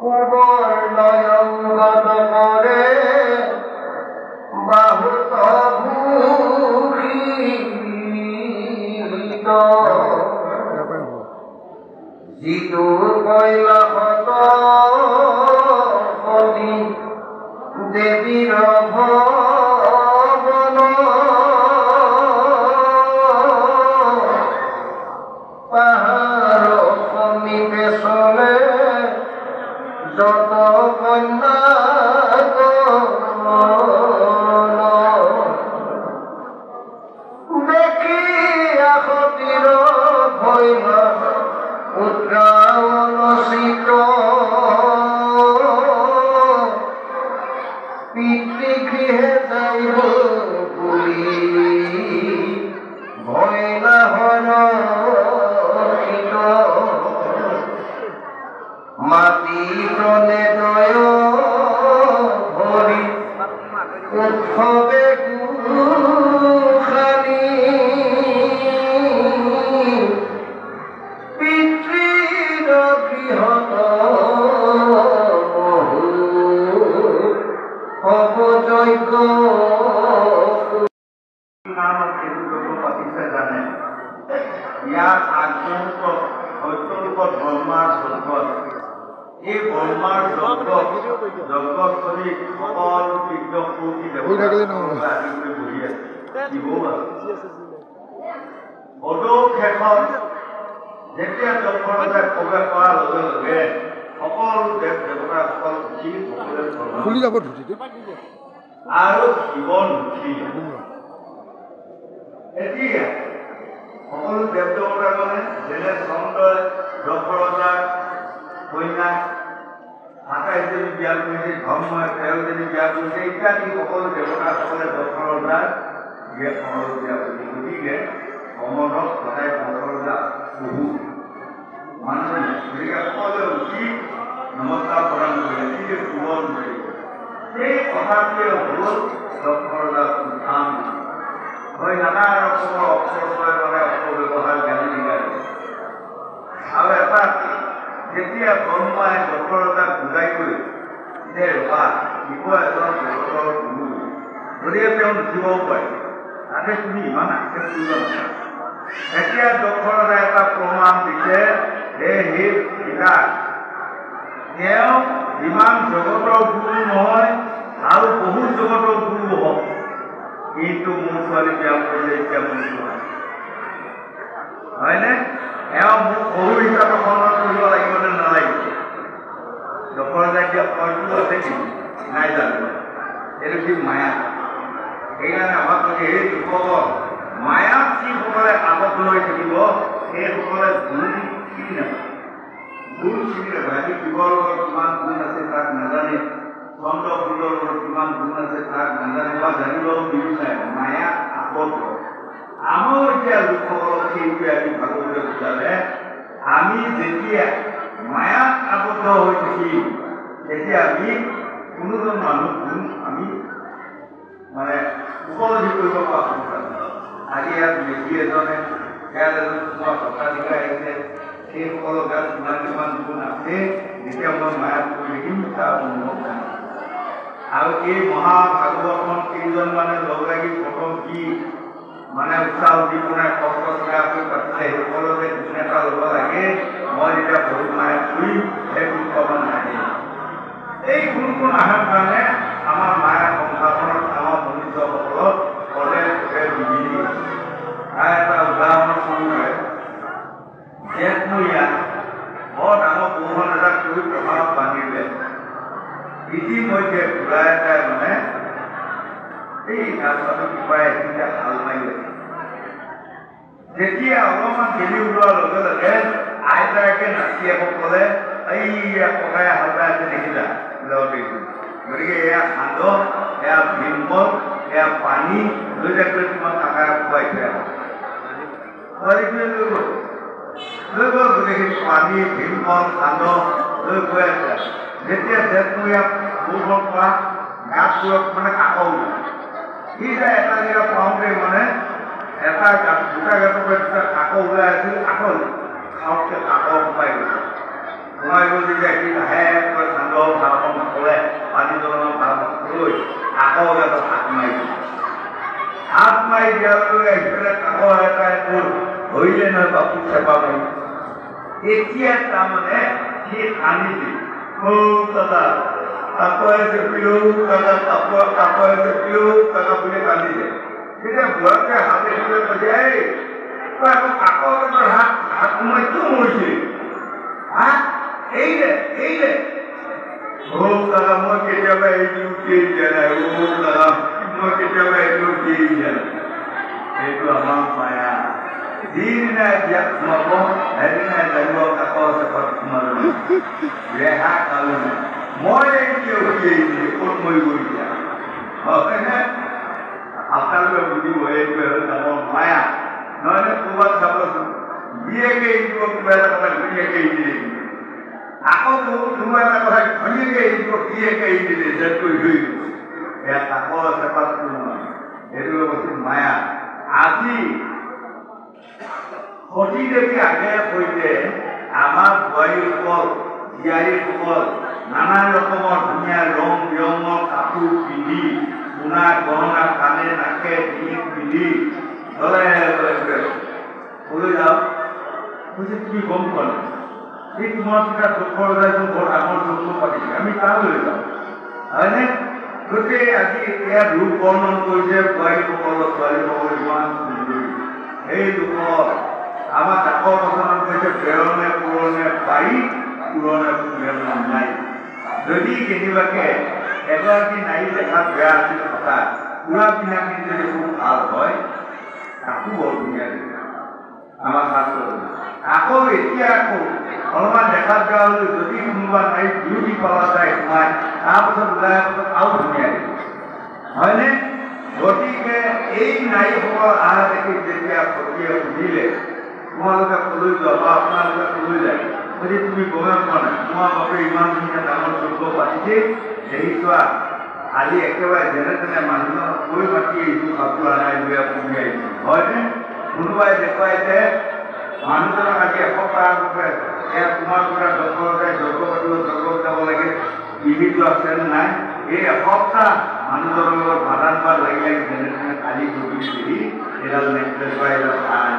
কুবর নয়ঙ্গত করে বাহুত ভূষিত জিতু কইলা হত কবি দেবীর ভবন পাহাড় সমীপে চলে যত কন্যা দেখি আখতির ভৈল উদ্রাওলসিত পিতৃগৃহে যাইব বুলি ভৈলা হরষিত মাটি তলে দয় ভরি উৎসবে গুখানি পিতৃৰ গৃহত হব যজ্ঞ পাতিছে জানে ইয়াত আগমুহূৰ্ত সত্যৰূপত ব্ৰহ্মাৰ স্বৰ্গত এই ব্ৰহ্মাৰ স্বৰ্গত যজ্ঞস্থলী সকল বিজ্ঞ পুৰুষী দেৱতা আদি কৰি বহি আছে শিৱও আছে অদৌ শেষত যেতিয়া যজ্ঞৰতাই প্ৰৱেশ কৰাৰ লগে লগে সকলো দেৱ দেৱতাসকল উঠি সকলোৱে আৰু শিৱ নুঠি এতিয়া সকলো দেৱ দেৱতাগণে যেনে চন্দ্ৰই যজ্ঞৰতাৰ কন্যাক ২৭ জনী বিয়া কৰিছে ধৰ্মই ১৩ জনী বিয়া কৰিছে ইত্যাদি সকলো দেৱতাসকলে যজ্ঞৰতাৰ বিয়া বিয়া কৰিছে গতিকে সমধক সদায় যজ্ঞৰতা বহু মানুহ গতিকে সকলোৱে উঠি নমস্কাৰ প্ৰদান কৰিলে কিন্তু পূৰণ কৰি সেই কথাটোৱে হ'ল যজ্ঞৰতা উত্থান হয় নানা ৰকমৰ অপপ্ৰচাৰ মানে অপব্যৱহাৰ জ্ঞানী শিকাইছে আৰু এটা যেতিয়া ব্ৰহ্মাই যজ্ঞৰতাক বুজাই কৰি যে ৰবা শিৱ এজন জগতৰ গুৰু গতিকে তেওঁ নুঠিবও পাৰে তাতে তুমি ইমান আক্ষেপ কৰিব নাপাৰা এতিয়া যজ্ঞৰতাই এটা প্ৰমাণ দিছে যে সেই পিতা তেওঁ ইমান জগতৰ গুৰু নহয় আৰু বহু জগতৰ গুৰু হওক কিন্তু মোৰ ছোৱালী বিয়া কৰিলে এতিয়া মোৰ ছোৱালী হয়নে এওঁ মোক সৰু হিচাপে সন্মান কৰিব লাগিব নে নালাগিব যজ্ঞৰতাই এতিয়া হয়তো আছে নেকি নাই জানো এইটো কি মায়া সেইকাৰণে আমাক যদি সেই যুৱকৰ মায়াত যিসকলে আবদ্ধ হৈ থাকিব সেইসকলে গুণ চিনি নাপায় গুণ চিনি নাপায় আমি শিৱৰ লগত কিমান গুণ আছে তাক নাজানে চন্দ্ৰ ফুলৰ লগত কিমান গুণ আছে তাক নাজানে বা জানিবও নিবিচাৰে মায়াত আবদ্ধ আমাৰ এতিয়া লোকসকলক সেইটোৱে আমি ভাগৱতে বুজালে আমি যেতিয়া মায়াত আবদ্ধ হৈ থাকিম তেতিয়া আমি কোনোজন মানুহ গুণ আমি মানে উপলব্ধি কৰিব পৰা ক্ষমতা আজি ইয়াত মেধি এজনে ইয়াত এজন তোমাৰ ভট্টাধিকাৰ আহিছে সেইসকলৰ গাত কিমান কিমান গুণ আছে যেতিয়া মই মায়াত কৰি দেখিম তাৰ অনুভৱ জানো আৰু এই মহাভাগৱতখন কেইজন মানে লগ লাগি প্ৰথম কি মানে উৎসাহ উদ্দীপনাই কষ্ট স্বীকাৰ কৰি পাতিছে সেইসকলকে গুণ এটা ল'ব লাগে মই যেতিয়া বহুত মায়াত কৰিম সেই গুণ নাহে এই গুণবোৰ অহাৰ কাৰণে আমাৰ মায়া সংসাৰখনত আমাৰ মনুষ্যসকলক পদে পদে বিঘিনি তাৰ এটা উদাহৰণ স্বৰূপে জেঠমহীয়া বৰ ডাঙৰ বৰষুণ এটা কৰি প্ৰভাৱ বান্ধিলে ইতিমধ্যে ঘূৰাই এটাই মানে এই ৰাস্তাটো কিবাই এতিয়া হাল মাৰিলে যেতিয়া অলপমান গেলি ওলোৱাৰ লগে লগে আইতাকে নাতিয়েকসকলে এইয়া ককাই হাল বাই আছে দেখিলা গতিকে এয়া সান্দহ এয়া ভীমকল এয়া পানী লৈ যাক তোমাক কাকাই খুৱাই থৈ আহক ছোৱালীটোৱে লৈ গ'ল গোটেইখিনি পানী ভীমকল সান্দহ লৈ গৈ আছে যেতিয়া জেঠমহীয়া বৰষুণ পৰা গাছবোৰত মানে কাকো ওলায় সি যে এটা জেগা পাওঁতে মানে এটা দুটা গাছৰ পৰা দুটা কাকো ওলাই আছিল আকৌ খাওঁতে কাকো সোমাই গৈছে যেতিয়া সি লাহে কৈ আকৌ এটা হাত মাৰি দিলে হাত মাৰি দিয়াৰ লগে সেইফালে কাষৰ এটাই মোৰ ধৰিলে নহয় বাপু চেপা মাৰি এতিয়া তাৰমানে সি কান্দিছিল দাদা কাপোৰে চেপিলো দাদা কাপোৰে চেপিলো দাদা বুলি কান্দিলে তেতিয়া বুঢ়াকে হাত দেখিলে কৈছে এই তই আকৌ কাষৰ এটাৰ হাত সোমাই কিয় মৰিছিলি হা এইলে দাদা মই কেতিয়াবা এইটো কেৰি দিয়া নাই দাদা মই কেতিয়াবা এইটো কেৰি দিয়া নাই এইটো আমাৰ মায়া যিদিনাই বিয়াত সোমাব সেইদিনাই লাগিব কাষৰ চেপত সোমালো ৰেহা খালো নাই মই এতিয়া উঠি আহিছিলো ক'ত মৰি গৈ দিয়া হয়নে আপোনালোকে বুজিব এইটো হ'ল ডাঙৰ মায়া নহলে ক'ৰবাত চাবচোন বিয়েকে এৰি দিব কিবা এটা কথা ধুনীয়াকে এৰি দিলে আকৌ কোনোবা এটা কথা ধুনীয়াকে এৰি দিব বিয়েকে এৰি দিলে যেন কৰি ধৰি দিব এয়া কাষৰ চেপাত নহয় এইটো বস্তু মায়া আজি সতী দেৱী আগে সৈতে আমাৰ বোৱাৰীসকল জীয়াৰীসকল নানা ৰকমৰ ধুনীয়া ৰং বিৰঙৰ কাপোৰ পিন্ধি সোণা গহনা কাণে নাকে ডিঙিত পিন্ধি কলৈ যাওঁ কৈছে তুমি গম পোৱা নাই এই তোমাৰ কিটা দুখৰ ওলাইছো বৰ ডাঙৰ দুখ পাতিছে আমি তালৈ যাওঁ হয়নে গোটেই আজি ইয়াত ৰূপ বৰ্ণন কৰিছে বোৱাৰীসকলৰ ছোৱালীসকল ইমান সুন্দৰী সেই দুখৰ আমাৰ কাষৰ বচনত কৈছে প্ৰেৰণে পুৰণে পাৰি পুৰণে প্ৰেৰণা নাই যদি কেতিয়াবাকে এগৰাকী নাৰী দেখাত বেয়া আছিল কথা পুৰা পিন্ধাখিনি যদি খুব ভাল হয় তাকো বৰ ধুনীয়া আমাৰ শাস্ত্ৰ আকৌ এতিয়া আকৌ অলপমান দেখাত বেয়া হ'লে যদি কোনোবা নাৰী বিউটি পালা যায় সোমাই তাৰপাছত ওলাই পাছত আৰু ধুনীয়া হয়নে গতিকে এই নাৰীসকল আহা দেখি যেতিয়া সতীয়ে সুধিলে তোমালোকে কলৈ যোৱা বা আপোনালোকে কলৈ যায় যদি তুমি গমে পোৱা নাই তোমাৰ বাপে ইমান ধুনীয়া ডাঙৰ যজ্ঞ পাতিছে হেৰি চোৱা আজি একেবাৰে যেনে তেনে মানুহজনক কৈ মাতি আহিছো কাপোৰ আনাই লৈ পুহি আহিছো হয়নে কোনোবাই দেখুৱাইছে মানুহজনক আজি এসপ্তাহ আগতে এয়া তোমালোকে ডক্টৰতে যজ্ঞ পাতিব যজ্ঞ যাব লাগে টিভিটো আছে নাই এই এসপ্তাহ মানুহজনৰ লগত বাদান বাদ লাগি লাগি যেনে তেনে কালি গধূলি পিন্ধি এডাল নেকলেছ বা এডাল কাণ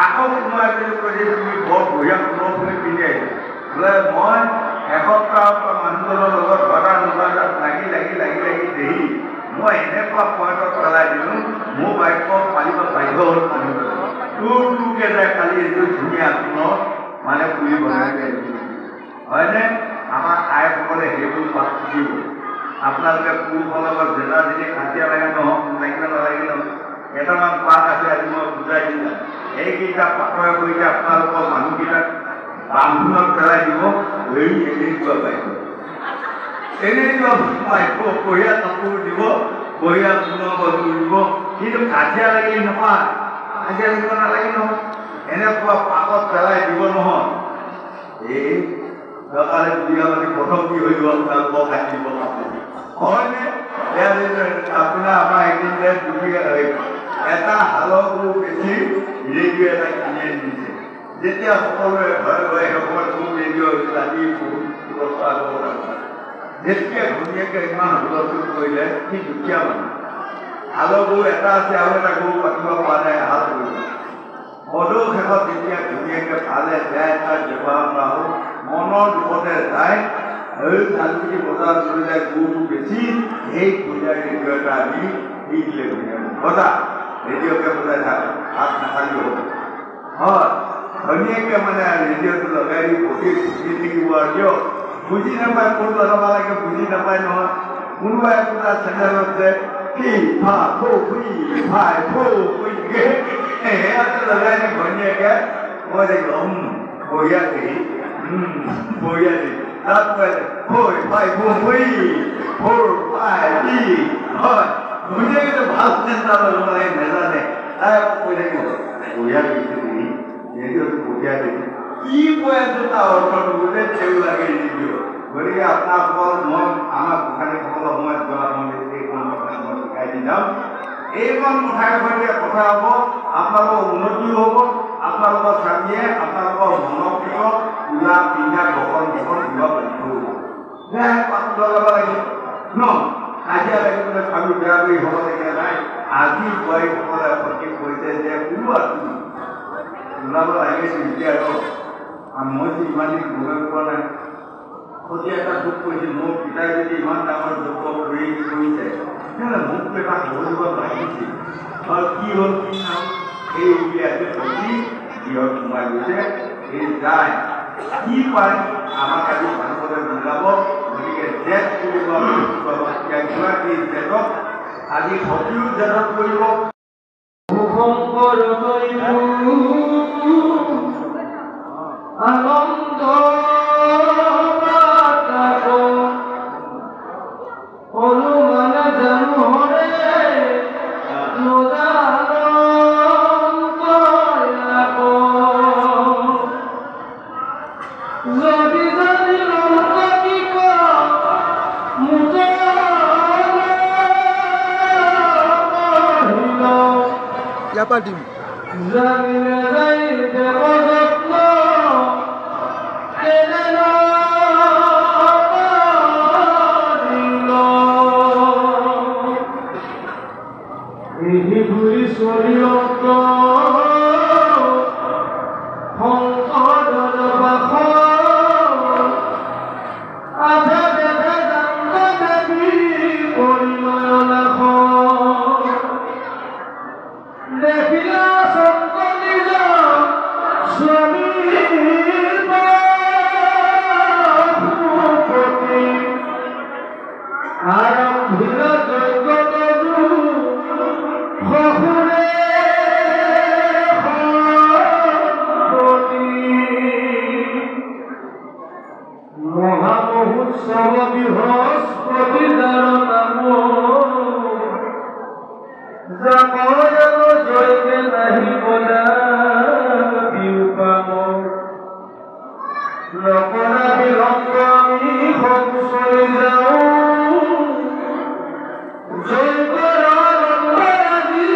আকৌ কোনোবাই যদি কৈছে তুমি বৰ বঢ়িয়া সোণৰ ফুলি পিন্ধি আহিছা বোলে মই এসপ্তাহৰ পৰা মানুহজনৰ লগত বাদান নোবাদাত লাগি লাগি লাগি লাগি দেহি মই এনেকুৱা পইণ্টত পেলাই দিলোঁ মোৰ বাক্য পালিব বাধ্য হ'ল মানুহজন তোৰকে যায় কালি এইটো ধুনীয়া সোণৰ মানে পুলি বনাই হয়নে আমাৰ আইসকলে সেইবোৰ পাত দিব আপোনালোকে পুৰুষৰ লগত জেদা যদি কাজিয়া লাগে নহওক লাগিলে নালাগিলে কেইটামান পাত আছে আজি মই বুজাই দিম এইকেইটা পাতৰে কৰিলে আপোনালোকৰ মানুহকেইটাক বান্ধোনত পেলাই দিব এই এনেই যোৱা পাৰিব এনেই যোৱা পাৰিব বঢ়িয়া কাপোৰ দিব বঢ়িয়া সোণৰ বস্তু দিব কিন্তু কাজিয়া লাগি নাপায় কাজিয়া লাগিব নালাগে নহয় এনেকুৱা পাতত পেলাই দিব নহয় এই চৰকাৰে বুঢ়িয়া মানে প্ৰথম কি হৈ যাব আপোনালোকক খাই দিব হয়নে আপোনাৰ আমাৰ এদিন দুখীয়া এটা হালৰ গৰু বেছি ৰেডিঅ' এটা কিনি দিছে যেতিয়া সকলোৱে ঘৰে ঘৰে সেইসময়ত খুব ৰেডিঅ' হৈছিল আজি বহুত বছৰ আগৰ যেতিয়া ধুনীয়াকৈ ইমান হুলস্থুল কৰিলে সি দুখীয়া মানুহ হালৰ গৰু এটা আছে আৰু এটা গৰু পাতিব পৰা নাই হাল কৰিব সদৌ শেষত যেতিয়া ধুনীয়াকৈ পালে যায় তাত ব্যৱহাৰ কৰা হ'ল মনৰ দুখতে যায় এই জালুকি বজাৰ লৈ যায় গৰুটো বেছি সেই পূজাৰ ৰেডিঅ' এটা আমি দি দিলে বজা ৰেডিঅ'কে বজাই থাক হাত নাখালি হ'ব হয় ধুনীয়াকৈ মানে ৰেডিঅ'টো লগাই দি বহি ফুটি থাকিব আৰু কিয় বুজি নাপায় ক'ত লগাব লাগে বুজি নাপায় নহয় কোনোবাই আপোনাৰ চেনেলত কি ভা ফু ফুই ভাই ফু ফুইকে সেয়াটো লগাই দি ধুনীয়াকৈ মই দেখিলোঁ বঢ়িয়া দেহি বঢ়িয়া দেহি তাত কয় ফৈ ভাই ফু ফুই ফোৰ ভাই দি হয় ধুনীয়াকৈ ভাল চিন্তা ল'ব লাগে নেজানে তাই কৈ থাকিব বঢ়িয়া দেখিছে দেহি ৰেডিঅ'টো বঢ়িয়া দেহি কি কৈ আছো তাৰ অৰ্থটো গোটেই চেউ লাগে নিদিব গতিকে আপোনালোকক মই আমাৰ গোসাঁনীসকলৰ সময়ত যোৱা সময়ত এইখন কথা মই শিকাই দি যাম এইখন কথাৰ সৈতে কথা হ'ব আপোনালোকৰ উন্নতিও হ'ব আপোনালোকৰ স্বামীয়ে আপোনালোকৰ মনৰ প্ৰিয় পূজা পিন্ধা বসন বসন দিব পাৰিব পাত লগাব লাগিব ন দৌৰা-দৌৰি হ'বলগীয়া নাই আজি বোৱাৰীসকলে আপত্তি কৰিছে যে ওলোৱা ওলাব লাগিছিল এতিয়া আৰু মইতো ইমান দিন গৈ পোৱা নাই সতি এটা দুখ কৰিছিল মোৰ পিতাই যদি ইমান ডাঙৰ দুখ কৰিছে তেতিয়াহ'লে মোকতো এটা খবৰ দিব লাগিছিল আৰু কি হ'ল কি নাম এই উলিয়াইছে সতি কিহত সোমাই গৈছে এই যায় কি পায় আমাক আজি ভালদৰে বুজাব গতিকে জেদ কৰিব এই জেদক আজি সতিও জেদত কৰিব আনন্দ অনুমানে জানো হৰে যদি জানি লংকিক মুজা Yapadim. জানিলে যাই দেব যত্ন দেখিলা সন্তনিজ স্বামী আৰম্ভিল জগতজু সহুৰে মহামহোৎসৱ বৃহস্পতি যাৰ নাম জাগৰণ জয়কে নাহি বলা বিউপাম নকৰা বিলম্ব আমি সঞ্চয় যাওঁ জয় কৰা আজি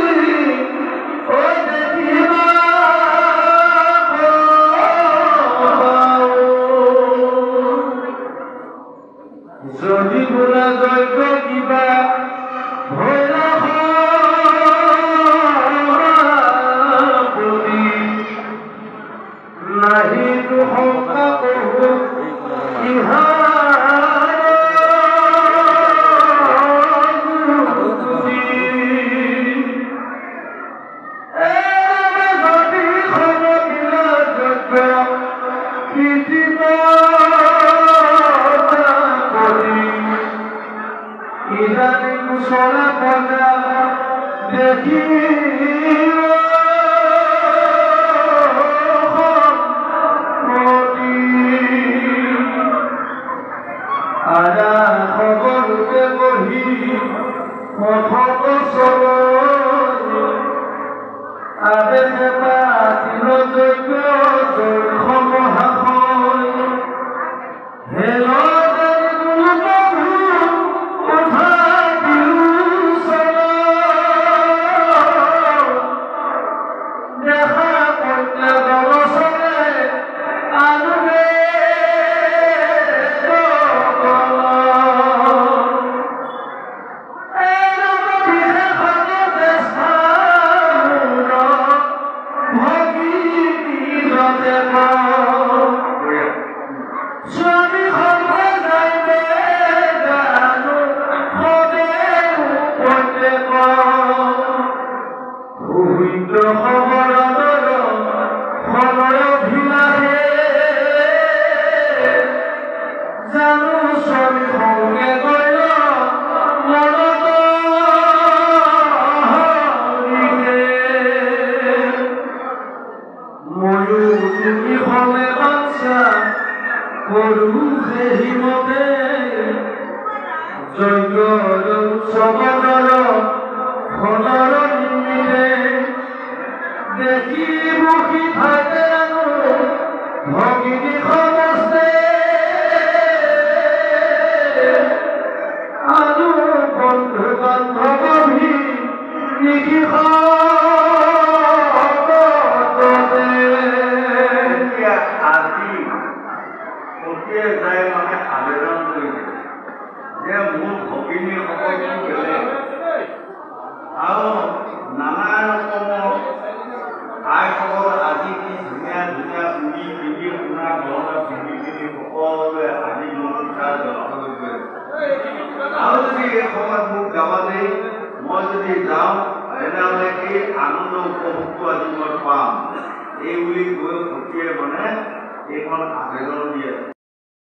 ঐ দেখিবা যদি বোলা জয়ক কিবা ভৈৰা নাহি দুঃখা বহু ইদানি কুশলা পদা দেখি আরা খবরকে বহি মঠক চল আদেশে পাতিল যজ্ঞ দৈর্ঘ মহাশয় হেল দেখি মুখী থাকে ভগিনী সমস্তে আলু বন্ধু বান্ধবী নিশি আজি সতীয়ে যাই মানে আবেদন কৰিছে যে মোৰ ভগিনীসকলটো বেলেগ আৰু নানা ৰকমৰ আই খবৰ আজি কি ধুনীয়া ধুনীয়া উৰি পিন্ধি শুনা গহনা পিন্ধি পিন্ধি সকলোৱে আজি মোৰ তাৰ যত্ন কৰি আৰু যদি এই সময়ত মোক গাবালে মই যদি যাওঁ তেনেহ'লে এই আনন্দ উপভোগটো আজি মই পাম এই বুলি গৈ সতীয়ে মানে এইখন আবেদন দিয়ে